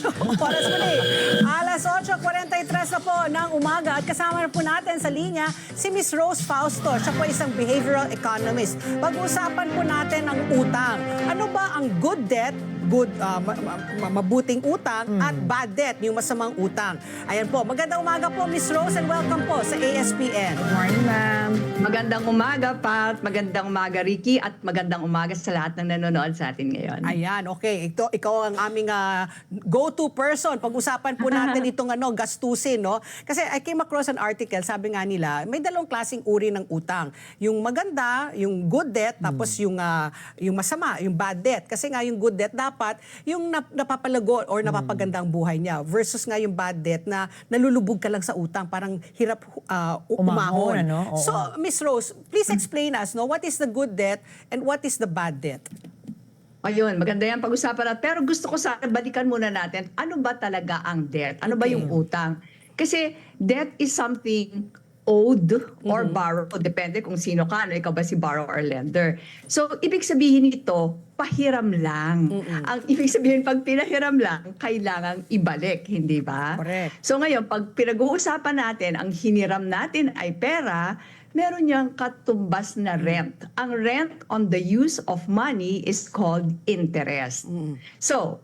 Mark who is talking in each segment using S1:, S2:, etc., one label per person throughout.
S1: Oras muli, alas 8:43 na po ng umaga at kasama na po natin sa linya si Miss Rose Fausto. Siya po isang behavioral economist. Pag-uusapan po natin ang utang. Ano ba ang good debt, mabuting utang at bad debt, yung masamang utang? Ayan po, magandang umaga po Miss Rose and welcome po sa ASPN.
S2: Good morning, ma'am. Magandang umaga, Pat. Magandang umaga, Ricky. At magandang umaga sa lahat ng nanonood sa atin ngayon.
S1: Ayan, okay. Ikaw ang aming go-to person. Pag-usapan po natin itong gastusin, no? Kasi I came across an article, sabi nga nila, may dalawang klaseng uri ng utang. Yung maganda, yung good debt, tapos yung masama, yung bad debt. Kasi nga yung good debt dapat yung napapalago or napapaganda ang buhay niya versus nga yung bad debt na nalulubog ka lang sa utang, parang hirap umahon.
S3: Ano?
S1: So, Miss Rose, please explain us, no, what is the good debt and what is the bad debt?
S2: Ayun, maganda yan pag-usapan natin. Pero gusto ko sana balikan muna natin, ano ba talaga ang debt? Ano ba yung utang? Kasi debt is something owed or borrowed. Depende kung sino ka. Ano, ikaw ba si borrower or lender? So, ibig sabihin nito, pahiram lang. Ang ibig sabihin, pag pinahiram lang, kailangang ibalik, hindi ba?
S1: Correct.
S2: So ngayon, pag pinag-uusapan natin, ang hiniram natin ay pera, meron niyang katumbas na rent. Ang rent on the use of money is called interest. So,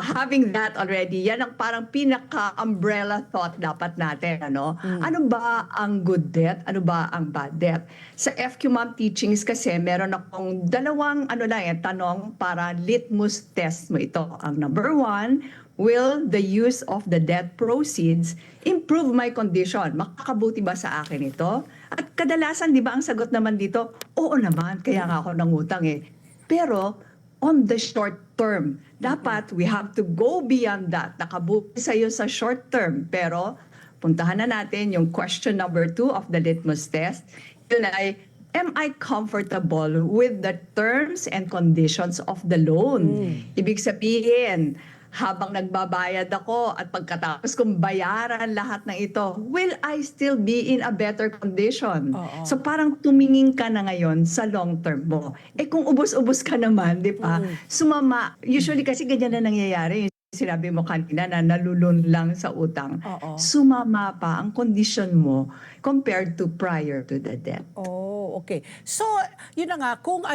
S2: having that already, yan ang parang pinaka-umbrella thought dapat natin. Ano ba ang good debt? Ano ba ang bad debt? Sa FQMAM teachings kasi, meron akong dalawang tanong para litmus test mo ito. Ang number 1, will the use of the debt proceeds improve my condition? Makakabuti ba sa akin ito? At kadalasan, di ba, ang sagot naman dito, oo naman, kaya nga ako nangutang eh. Pero, on the short term, dapat we have to go beyond that. Nakabuti sa'yo sa short term. Pero, puntahan na natin yung question number 2 of the litmus test. Yun ay, am I comfortable with the terms and conditions of the loan? Ibig sabihin, habang nagbabayad ako at pagkatapos kong bayaran lahat ng ito, will I still be in a better condition? So parang tumingin ka na ngayon sa long term mo. Eh kung ubos-ubos ka naman, di ba? Sumama. Usually kasi ganyan na nangyayari. Sinabi mo kanina na nalulun lang sa utang. Sumama pa ang condition mo compared to prior to the debt.
S1: Oh, okay. So, yun na nga, kung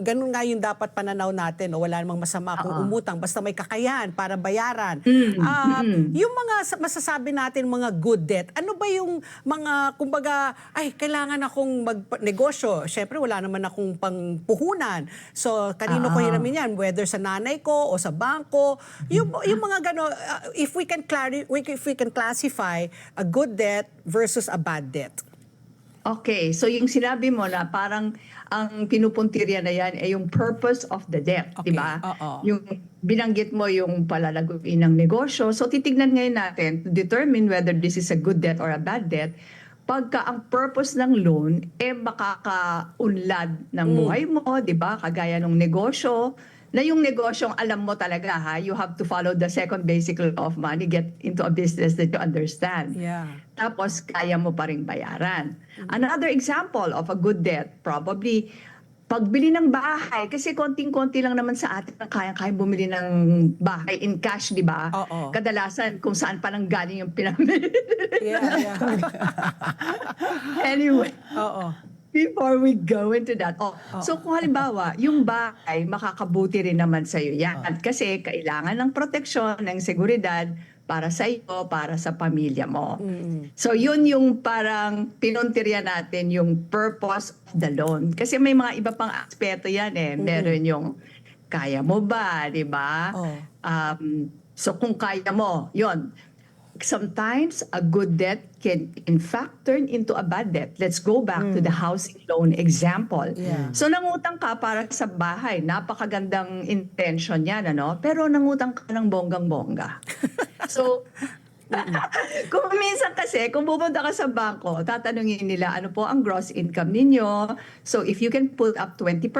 S1: ganun nga yung dapat pananaw natin, o wala namang masama kung umutang, basta may kakayahan para bayaran. Yung mga masasabi natin, mga good debt, ano ba yung mga, kumbaga, ay, kailangan akong magnegosyo. Syempre, wala naman akong pangpuhunan. So, kanino ko hiramin yan? Whether sa nanay ko o sa bangko. Yung mga gano'n, if we can classify a good debt versus a bad debt.
S2: Okay, so yung sinabi mo na parang ang pinupuntirya na yan ay yung purpose of the debt,
S1: Okay,
S2: di ba?
S1: oo.
S2: Yung binanggit mo yung palalaguin ng negosyo. So titignan ngayon natin to determine whether this is a good debt or a bad debt. Pagka ang purpose ng loan makakaunlad ng buhay mo, di ba? Kagaya ng negosyo, na yung negosyong alam mo talaga, ha? You have to follow the second basic law of money, get into a business that you understand.
S1: Yeah.
S2: Tapos, kaya mo pa rin bayaran. Another example of a good debt, probably, pagbili ng bahay. Kasi konting-konti lang naman sa atin ang kaya-kaya bumili ng bahay in cash, di ba?
S1: Oo.
S2: Kadalasan, kung saan pa nang galing yung pinamili.
S1: Yeah.
S2: Anyway.
S1: Oo.
S2: Before we go into that. So kung halimbawa, yung bahay, makakabuti rin naman sa'yo yan. Kasi kailangan ng proteksyon, ng seguridad para sa iyo, para sa pamilya mo. So yun yung parang pinuntirya natin yung purpose of the loan. Kasi may mga iba pang aspeto yan eh. Meron yung kaya mo ba, di ba? So kung kaya mo, yun. Sometimes a good debt can in fact turn into a bad debt. Let's go back to the housing loan example.
S1: Yeah.
S2: So nangutang ka para sa bahay, napakagandang intention yan, ano? Pero nangutang ka ng bonggang-bongga. So kung minsan kasi, kung pupunta ka sa bangko, tatanungin nila ano po ang gross income ninyo. So if you can put up 20%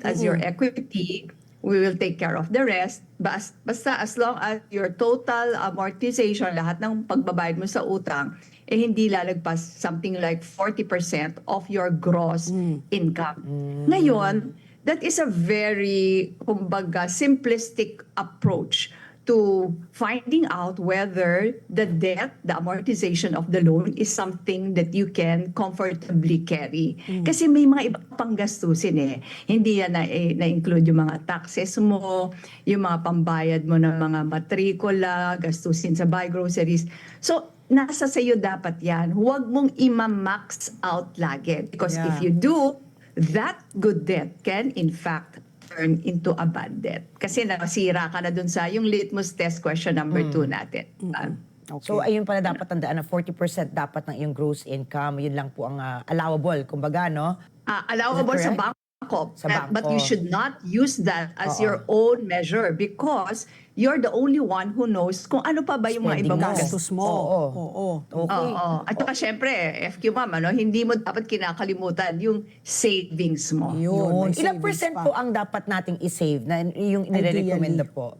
S2: as your equity, we will take care of the rest. Basta as long as your total amortization, lahat ng pagbabayad mo sa utang, hindi lalagpas something like 40% of your gross income. Ngayon, that is a very, kumbaga, simplistic approach to finding out whether the debt, the amortization of the loan is something that you can comfortably carry. Kasi may mga iba pang gastusin eh. Hindi yan na-include yung mga taxes mo, yung mga pambayad mo ng mga matrikula, gastusin sa buy groceries. So, nasa sa'yo dapat yan. Huwag mong ima-max out lagi. Because if you do, that good debt can in fact turn into a bad debt. Kasi nasira ka na dun sa yung litmus test question number 2 natin.
S1: Okay.
S3: So ayun pala dapat tandaan na 40% dapat ng iyong gross income, yun lang po ang allowable, kumbaga, no?
S2: Allowable sa
S3: correct?
S2: bangko.
S3: Sa bangko.
S2: But you should not use that as your own measure because you're the only one who knows kung ano pa ba yung mga
S3: Spending
S2: ibang
S3: mo.
S1: Gastos mo.
S3: Oo. Okay.
S2: Oo. At saka syempre, FQ ma'am, hindi mo dapat kinakalimutan yung savings mo.
S1: Yun, may
S3: Ilang
S1: savings
S3: percent
S1: pa.
S3: po ang dapat nating i-save na yung nire-recommenda po?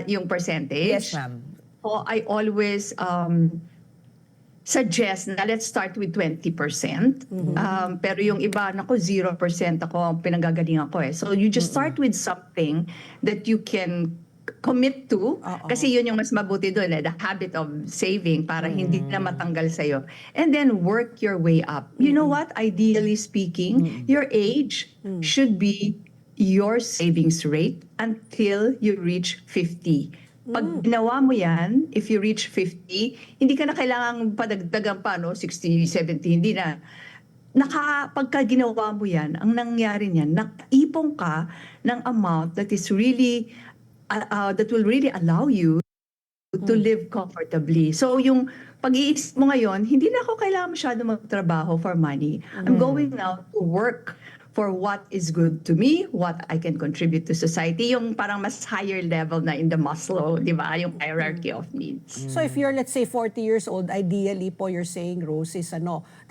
S2: Yung percentage.
S3: Yes, ma'am.
S2: So I always suggest na let's start with 20%. Pero yung iba, 0% ako ang pinanggagalingan ko eh. So you just start with something that you can commit to. Kasi yun yung mas mabuti doon, the habit of saving para hindi na matanggal sa'yo. And then work your way up. You know what? Ideally speaking, your age should be your savings rate until you reach 50. Pag ginawa mo yan, if you reach 50, hindi ka na kailangang padagdagan pa, 60, 70, hindi na. Pagka ginawa mo yan, ang nangyari niyan, nakaipon ka ng amount that is really, that will really allow you to live comfortably. So yung pag-iisip mo ngayon, hindi na ako kailangan masyado magtrabaho for money. I'm going now to work for what is good to me, what I can contribute to society, yung parang mas higher level na in the Maslow, di ba? Yung hierarchy of needs.
S1: So if you're, let's say, 40 years old, ideally po you're saying, Rose, is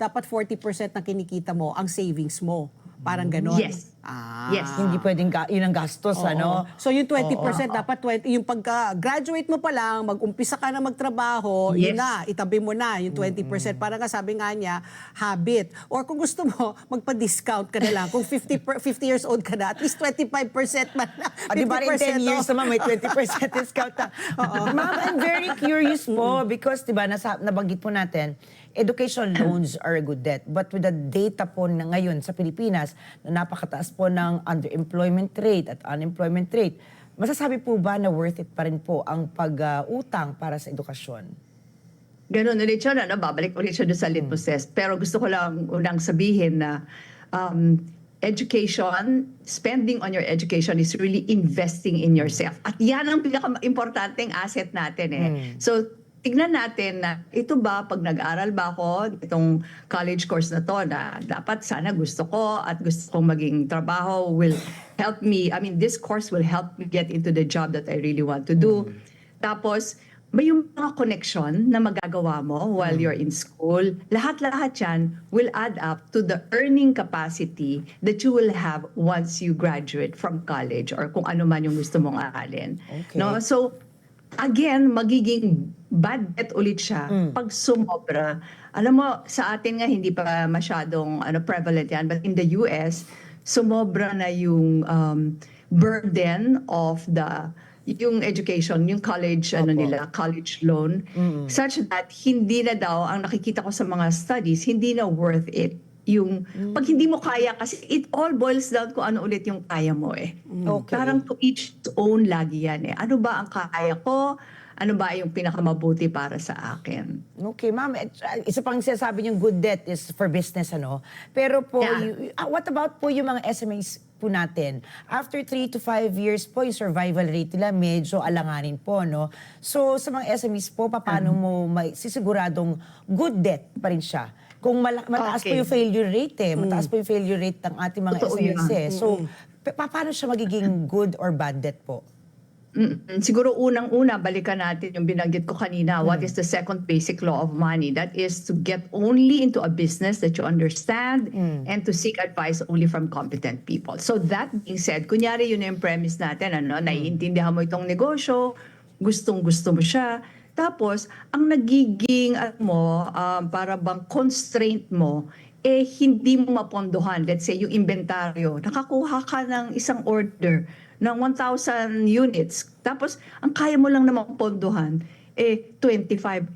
S1: dapat 40% ng kinikita mo ang savings mo. Parang ganon.
S2: Yes. Yes.
S3: Hindi pwedeng yun ang gastos,
S1: Oo.
S3: ano?
S1: So yung 20% dapat 20, yung pagka-graduate mo pa lang, mag-umpisa ka na magtrabaho, yun
S2: Yes.
S1: na, itabi mo na yung 20%. Parang nga sabi nga niya, habit. Or kung gusto mo, magpa-discount ka na lang. Kung 50 years old ka na, at least 25% man na.
S3: Di ba rin 10 years naman may 20% discount na. Ma'am, I'm very curious po because di ba nabanggit po natin, education loans are a good debt. But with the data po na ngayon sa Pilipinas na napakataas po ng underemployment rate at unemployment rate, masasabi po ba na worth it pa rin po ang pag-utang para sa edukasyon?
S2: Ganun ulit siya, babalik ulit siya doon sa litmus test. Pero gusto ko lang unang sabihin na education, spending on your education is really investing in yourself. At yan ang pinaka-importanting asset natin eh. So, tignan natin na ito ba, pag nag-aral ba ako, itong college course na to, na dapat sana gusto ko at gusto kong maging trabaho will help me, this course will help me get into the job that I really want to do. Tapos, may yung mga connection na magagawa mo while you're in school, lahat-lahat yan will add up to the earning capacity that you will have once you graduate from college or kung ano man yung gusto mong aralin.
S3: Okay.
S2: No? So, again, magiging bad debt ulit siya pag sumobra. Alam mo, sa atin nga hindi pa masyadong prevalent yan, but in the US, sumobra na yung burden of yung education, yung college college loan, such that hindi na daw, ang nakikita ko sa mga studies, hindi na worth it. Yung pag hindi mo kaya, kasi it all boils down kung ano ulit yung kaya mo eh.
S3: Okay.
S2: Parang to each own lagi yan eh. Ano ba ang kaya ko? Ano ba yung pinakamabuti para sa akin?
S3: Okay, ma'am. Isa pang sinasabi niyong good debt is for business, ano? Pero po, what about po yung mga SMEs po natin? After 3 to 5 years po, yung survival rate nila medyo alanganin po, no? So, sa mga SMEs po, paano mo sisiguradong good debt pa rin siya? Kung mataas po yung failure rate eh. Mataas po yung failure rate ng ating mga
S2: Totoo
S3: SMEs
S2: yan.
S3: eh. So, paano siya magiging good or bad debt po?
S2: Siguro unang-una, balikan natin yung binanggit ko kanina. What is the second basic law of money? That is to get only into a business that you understand and to seek advice only from competent people. So that being said, kunyari yun yung premise natin, naiintindihan mo itong negosyo, gustong-gusto mo siya. Tapos, ang nagiging para bang constraint mo, hindi mo mapondohan. Let's say, yung inventaryo. Nakakuha ka ng isang order ng 1,000 units. Tapos, ang kaya mo lang namang pondohan, 25.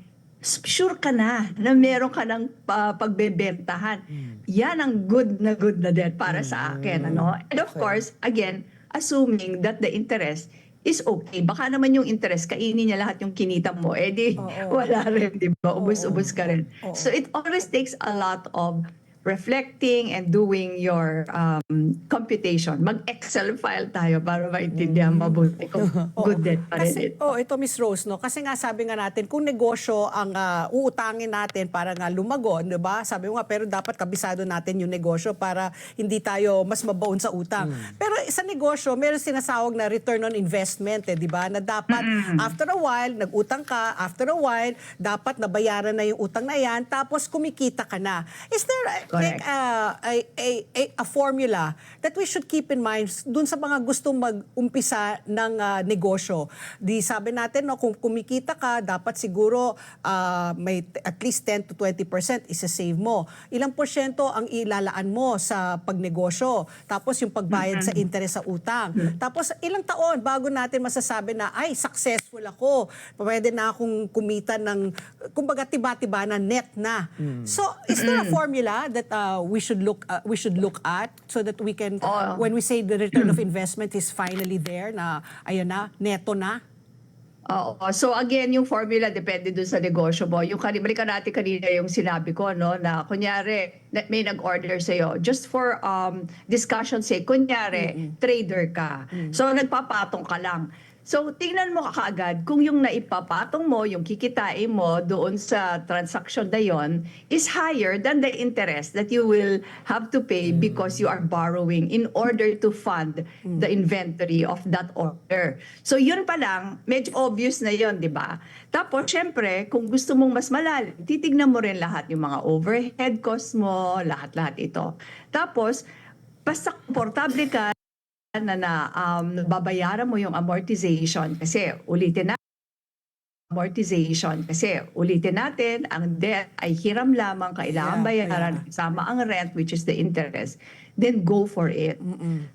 S2: Sure ka na meron ka ng pagbebentahan. Yan ang good na debt para sa akin. Ano? And of course, again, assuming that the interest is okay. Baka naman yung interest, kainin niya lahat yung kinita mo. Wala rin, di ba? Ubus-ubus ka rin. So it always takes a lot of reflecting and doing your computation. Mag-Excel file tayo para maintindihan mabuti kung good debt pa rin ito.
S1: Ito Miss Rose, no? Kasi nga sabi nga natin, kung negosyo ang uutangin natin para nga lumago, di ba? Sabi mo nga, pero dapat kabisado natin yung negosyo para hindi tayo mas mabaon sa utang. Pero sa negosyo, meron sinasawag na return on investment, di ba? Na dapat after a while, nag-utang ka, after a while, dapat nabayaran na yung utang na yan, tapos kumikita ka na. Is there
S2: Correct.
S1: a formula that we should keep in mind dun sa mga gustong mag-umpisa ng negosyo? Di sabi natin, no, kung kumikita ka, dapat siguro may at least 10 to 20% isa-save mo. Ilang porsyento ang ilalaan mo sa pagnegosyo? Tapos yung pagbayad sa interest sa utang. Tapos ilang taon bago natin masasabi na, ay, successful ako. Pwede na akong kumita ng, kumbaga, tiba-tiba na net na. So, is there a formula that we should look at so that we can, when we say the return of investment is finally there, na ayun na, neto na?
S2: Oo. So again, yung formula depende dun sa negosyo mo. Yung balikan natin kanina yung sinabi ko, no, na kunyari may nag-order sa'yo. Just for discussion sake, kunyari, trader ka. So nagpapatong ka lang. So, tingnan mo kaagad kung yung naipapatong mo, yung kikitain mo doon sa transaction na yon is higher than the interest that you will have to pay because you are borrowing in order to fund the inventory of that order. So, yun pa lang, medyo obvious na yon, di ba? Tapos, syempre, kung gusto mong mas malalim, titignan mo rin lahat yung mga overhead costs mo, lahat-lahat ito. Tapos, basta komportable ka, babayaran mo yung amortization kasi ulitin natin, ang debt ay hiram lamang, kailangan bayaran, sama ang rent, which is the interest, then go for it.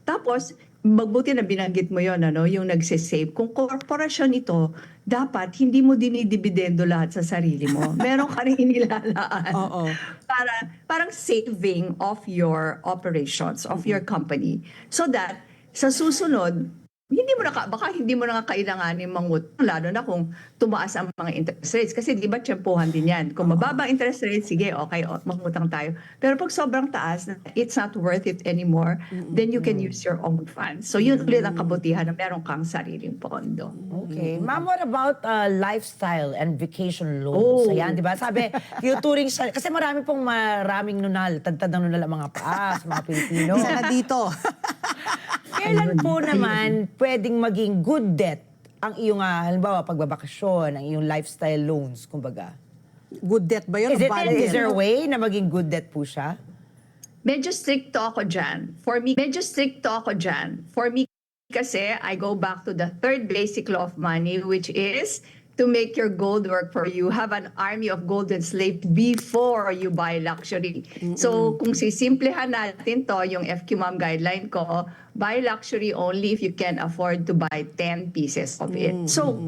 S2: Tapos, magbuti na binanggit mo yon, ano, yung nagsisave. Kung korporasyon ito, dapat hindi mo dinidibidendo lahat sa sarili mo. Meron ka rin inilalaan. Parang saving of your operations, of your company. So that, sa susunod, baka hindi mo na nga kailanganin mangutang, lalo na kung tumaas ang mga interest rates. Kasi di ba, tiyempuhan din yan. Kung mababa interest rates, sige, okay, mangutang tayo. Pero pag sobrang taas, it's not worth it anymore, then you can use your own funds. So yun ulit ang kabutihan na meron kang sariling pondo.
S3: Okay. Ma'am, what about lifestyle and vacation loans? Ayan, di ba? Sabi, tinuturing siya, kasi maraming nunal, tagtad ng nunal ang mga paa sa mga Pilipino.
S1: Isa na dito.
S3: Kailan po naman pwedeng maging good debt ang iyong, halimbawa, pagbabakasyon, ang iyong lifestyle loans, kumbaga?
S1: Good debt ba yun?
S3: Is there a way na maging good debt po siya?
S2: Medyo stricto ako dyan. For me kasi, I go back to the third basic law of money, which is to make your gold work for you. Have an army of golden slaves before you buy luxury. So, kung sisimplehan natin to, yung FQ Mom guideline ko, buy luxury only if you can afford to buy 10 pieces of it. So,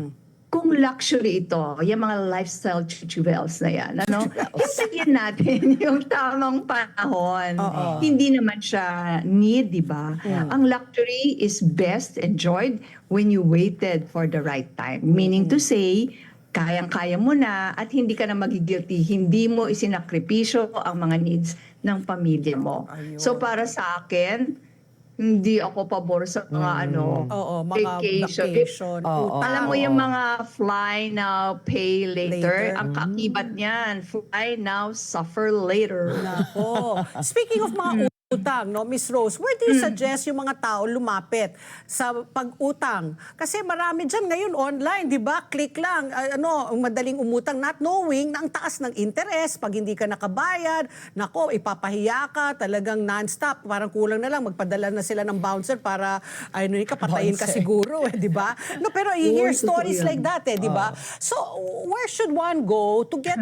S2: kung luxury ito, yung mga lifestyle jewels na yan, ano? Hintayin natin yung tamang panahon. Hindi naman siya need, di ba? Ang luxury is best enjoyed when you waited for the right time. Meaning to say, kayang-kaya mo na at hindi ka na magigilty. Hindi mo isinakripisyo ang mga needs ng pamilya mo. So para sa akin, hindi ako pabor sa mga
S1: mga vacation.
S2: Alam mo yung mga fly now, pay later. Ang kaakibat niyan, fly now, suffer later.
S1: Nako. Speaking of mga utang, no, Miss Rose, where do you suggest yung mga tao lumapit sa pag-utang? Kasi marami dyan ngayon online, di ba? Click lang, madaling umutang, not knowing na ang taas ng interest, pag hindi ka nakabayad, nako, ipapahiya ka, talagang non-stop, parang kulang na lang, magpadala na sila ng bouncer para, patayin ka siguro, di ba? No, pero you hear stories like that, di ba? So, where should one go to get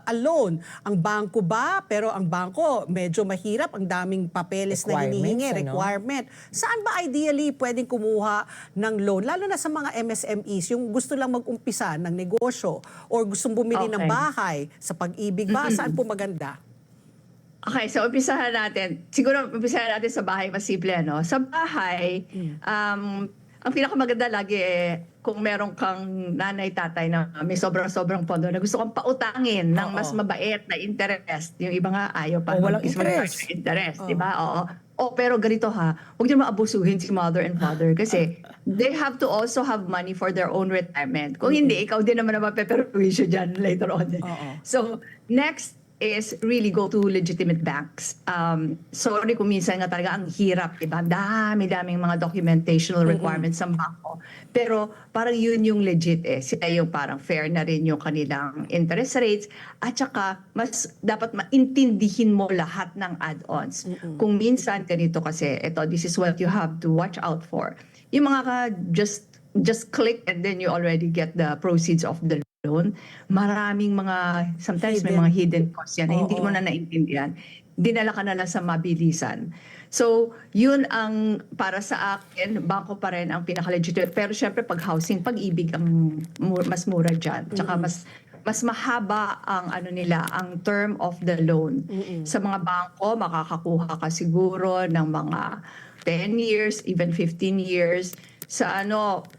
S1: a loan? Ang bangko ba? Pero ang bangko, medyo mahirap, ang daming maraming papeles na
S3: Requirements,
S1: hinihingi,
S3: ano?
S1: requirement. Saan ba ideally pwedeng kumuha ng loan? Lalo na sa mga MSMEs, yung gusto lang mag-umpisa ng negosyo or gustong bumili ng
S2: Okay.
S1: bahay. Sa Pag-ibig ba? Saan po maganda?
S2: Okay, so umpisahan natin. Siguro umpisahan natin sa bahay, mas simple, ano? Sa bahay, ang pinakamaganda lagi kung meron kang nanay, tatay na may sobrang-sobrang pondo na gusto kang pautangin ng mas mabait na interest. Yung iba nga ayaw pa.
S3: O, walang
S2: mag-is mag-charge
S3: interest.
S2: ng interest, di ba? Oo. O, pero ganito ha, huwag niyo maabusuhin si mother and father kasi they have to also have money for their own retirement. Kung hindi, ikaw din naman na mapeperwisyo dyan later on. So, next is really go to legitimate banks. Sorry kung minsan nga talaga ang hirap, diba? Dami-daming mga documentational requirements sa bangko. Pero parang yun yung legit Sila yung parang fair na rin yung kanilang interest rates at saka mas dapat maintindihin mo lahat ng add-ons. Kung minsan ganito kasi, this is what you have to watch out for. Yung mga just click and then you already get the proceeds of the loan. Maraming sometimes may mga hidden costs yan na hindi mo na naintindihan. Dinala ka na lang sa mabilisan. So, yun ang para sa akin, bangko pa rin ang pinaka-legitimate. Pero syempre, pag housing, Pag-ibig ang mas mura dyan. Tsaka mas mahaba ang ang term of the loan. Sa mga bangko, makakakuha ka siguro ng mga 10 years, even 15 years. Sa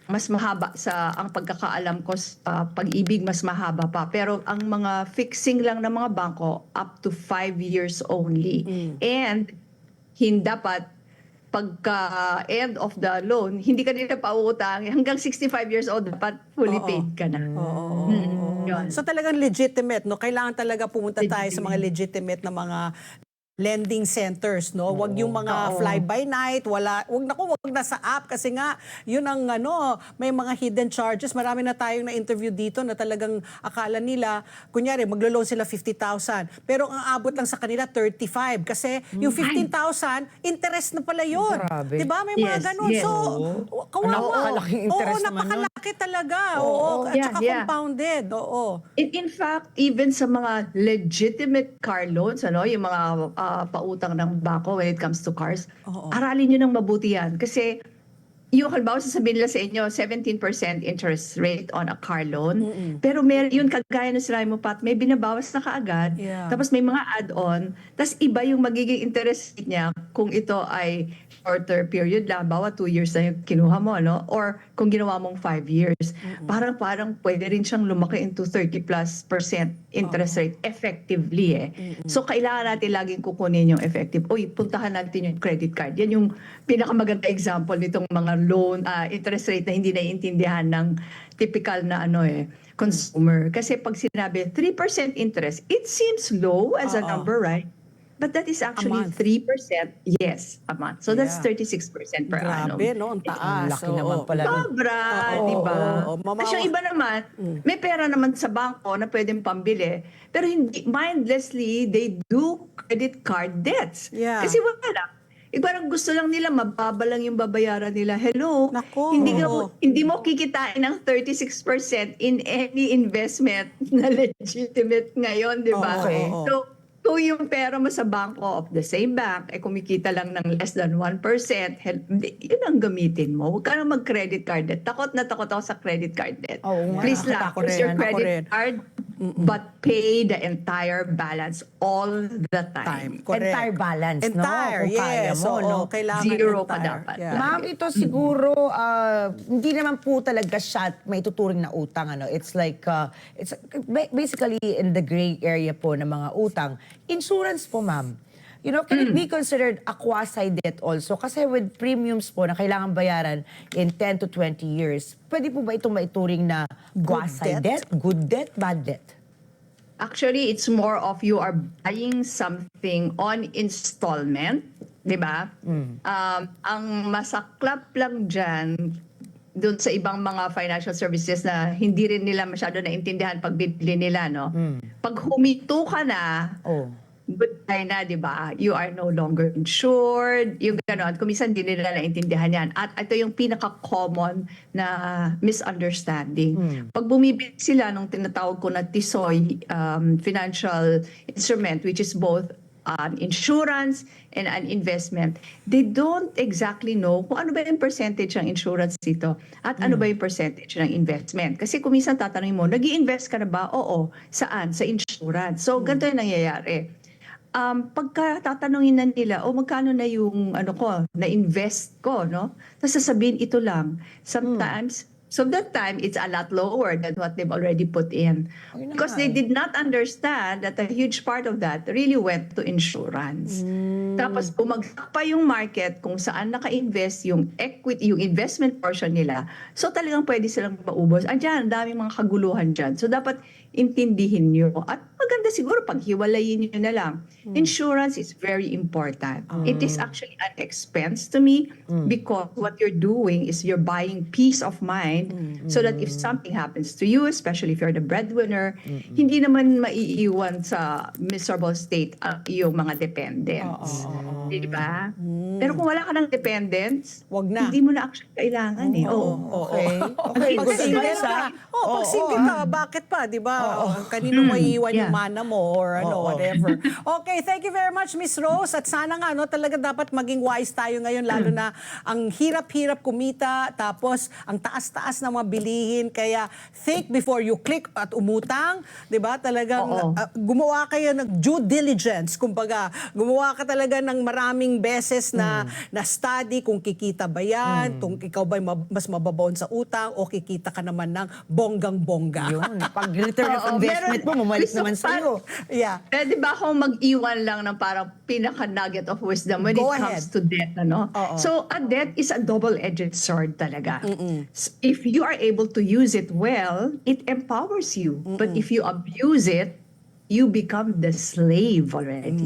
S2: mas mahaba ang pagkakaalam ko sa Pag-ibig mas mahaba pa. Pero ang mga fixing lang ng mga bangko up to 5 years only. And dapat pagka end of the loan, hindi ka nila pautang. Hanggang 65 years old, dapat fully paid ka na. Yun.
S1: So talagang legitimate, no? Kailangan talaga pumunta tayo sa mga legitimate na mga lending centers, no? Wag yung mga fly by night, wag na sa app kasi nga yun ang may mga hidden charges. Marami na tayong na-interview dito na talagang akala nila kunyari maglo-loan sila 50,000 pero ang abot lang sa kanila 35 kasi yung 15,000 interest na pala yun.
S3: Grabe.
S1: 'Di ba? May mga
S2: Yes,
S1: ganun.
S2: yes.
S1: So, kawawa.
S3: Napakalaking interest
S1: Oo,
S3: naman nun.
S1: napakalaki talaga. Oo, at
S2: Yeah,
S1: saka
S2: yeah.
S1: compounded. Oo.
S2: In fact, even sa mga legitimate car loans, yung mga pautang ng bangko when it comes to cars, aralin nyo ng mabuti yan. Kasi yung halimbawa sasabihin nila sa inyo, 17% interest rate on a car loan. Pero yun kagaya na sinabi mo, Pat, may binabawas na kaagad.
S1: Yeah.
S2: Tapos may mga add-on. Tapos iba yung magiging interest rate niya kung ito ay shorter period lang, bawa 2 years na yung kinuha mo, or kung ginawa mong 5 years. Parang pwede rin siyang lumaki into 30+% interest rate effectively So kailangan natin laging kukunin yung effective. Puntahan natin yung credit card. Yan yung pinakamaganda example nitong mga loan interest rate na hindi naiintindihan ng typical na consumer. Kasi pag sinabi 3% interest, it seems low as a number, right? But that is actually
S1: month.
S2: 3%, yes, a month. So that's
S1: Yeah.
S2: 36% per annum.
S1: Grabe, no? Ang taas.
S3: Laki naman
S1: Oo.
S3: pala.
S2: Sobra,
S1: Oo,
S2: di ba?
S1: oo.
S2: Kasi yung iba naman, may pera naman sa bangko na pwedeng pambili, pero hindi, mindlessly, they do credit card debts.
S1: Yeah.
S2: Kasi wala lang. Parang gusto lang nila, mababa lang yung babayaran nila. Hello,
S1: Nako.
S2: hindi mo kikitain ng 36% in any investment na legitimate ngayon, di ba?
S3: Okay.
S2: So, kung yung pera mo sa bangko of the same bank, kumikita lang ng less than 1%, yun ang gamitin mo. Huwag ka na mag-credit card debt. Takot na takot ako sa credit card debt.
S3: Oo nga,
S2: Please lang,
S3: ako
S2: use
S3: rin,
S2: your
S3: ako
S2: credit
S1: rin.
S2: card, but pay the entire balance all the time.
S1: Correct.
S3: Entire balance,
S1: Entire,
S3: no? Kung kaya
S1: yes.
S3: mo,
S1: Oo,
S3: no?
S1: kailangan
S2: Zero pa
S1: entire.
S2: dapat.
S1: Yeah.
S3: Ma'am, ito siguro, hindi naman po talaga siya may tuturing na utang. It's like, it's basically in the gray area po ng mga utang. Insurance po, ma'am. Can it be considered a quasi-debt also? Kasi with premiums po na kailangan bayaran in 10 to 20 years, pwede po ba itong maituring na quasi-debt? Good debt? Bad debt?
S2: Actually, it's more of you are buying something on installment, di ba? Ang masaklap lang dyan, doon sa ibang mga financial services na hindi rin nila masyado naintindihan pag bibili nila, no? Pag humito ka na, goodbye na, di ba? You are no longer insured. Yung gano'n. Kung minsan, hindi nila naintindihan yan. At ito yung pinaka-common na misunderstanding. Pag bumibili sila nung tinatawag ko na TISOY financial instrument, which is both an insurance and an investment, they don't exactly know kung ano ba yung percentage ng insurance dito at ano ba yung percentage ng investment. Kasi kung minsan tatanungin mo, nag-i-invest ka na ba? Oo. Saan? Sa insurance. So, ganito yung nangyayari. Pagka tatanungin na nila, magkano na yung na-invest ko, no? Tapos sasabihin, ito lang. Sometimes, so that time, it's a lot lower than what they've already put in.
S3: Ayun na
S2: Because
S3: nga
S2: they
S3: eh.
S2: did not understand that a huge part of that really went to insurance. Tapos bumagsak pa yung market kung saan naka-invest yung equity, yung investment portion nila. So talagang pwede silang maubos. Andiyan, daming mga kaguluhan dyan. So dapat intindihin nyo. At maganda siguro paghiwalayin nyo na lang. Insurance is very important. It is actually an expense to me because what you're doing is you're buying peace of mind so that if something happens to you, especially if you're the breadwinner, hindi naman maiiwan sa miserable state yung mga dependents. Di ba? Pero kung wala ka ng dependents,
S1: Wag na.
S2: hindi mo na actually kailangan eh. Oo.
S3: Okay. Okay,
S1: Pag
S3: good
S1: single
S3: advice,
S1: ka,
S3: ah.
S1: pag single ka, bakit pa, di ba? Kanino maiiwan yung
S2: Yeah.
S1: mana mo or whatever. Okay, thank you very much, Miss Rose. At sana nga, talaga dapat maging wise tayo ngayon, lalo na ang hirap-hirap kumita, tapos ang taas-taas ng mga bilihin. Kaya think before you click at umutang, di ba? Talagang gumawa kayo ng due diligence. Kumbaga, gumawa ka talaga ng maraming beses na study kung kikita ba yan, kung ikaw ba mas mababaon sa utang o kikita ka naman ng bonggang-bongga.
S3: Yun. Pag return of
S2: Oo,
S3: investment mo, mamalik
S2: gusto
S3: naman
S2: ko
S3: sa'yo.
S1: Yeah.
S2: Pwede ba akong mag-iwan lang ng parang pinaka-nugget of wisdom when
S1: Go
S2: it comes
S1: ahead.
S2: to debt, ano?
S1: Oo.
S2: So, a debt is a double-edged sword talaga. If you are able to use it well, it empowers you. But if you abuse it, you become the slave already.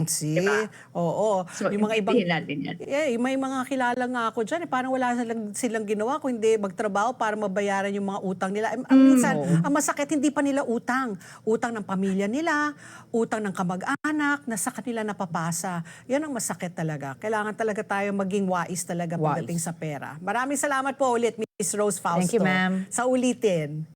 S1: See?
S2: Diba?
S1: Oo.
S2: So,
S1: Yung mga ibang
S2: intindihin natin yan.
S1: may mga kilala nga ako dyan, parang wala silang ginawa kundi magtrabaho para mabayaran yung mga utang nila. Minsan, ang masakit, hindi pa nila utang. Utang ng pamilya nila, utang ng kamag-anak, na sa kanila napapasa. Yan ang masakit talaga. Kailangan talaga tayo maging wais talaga pagdating sa pera. Maraming salamat po ulit, Miss Rose Fausto.
S3: Thank you, ma'am.
S1: Sa ulitin.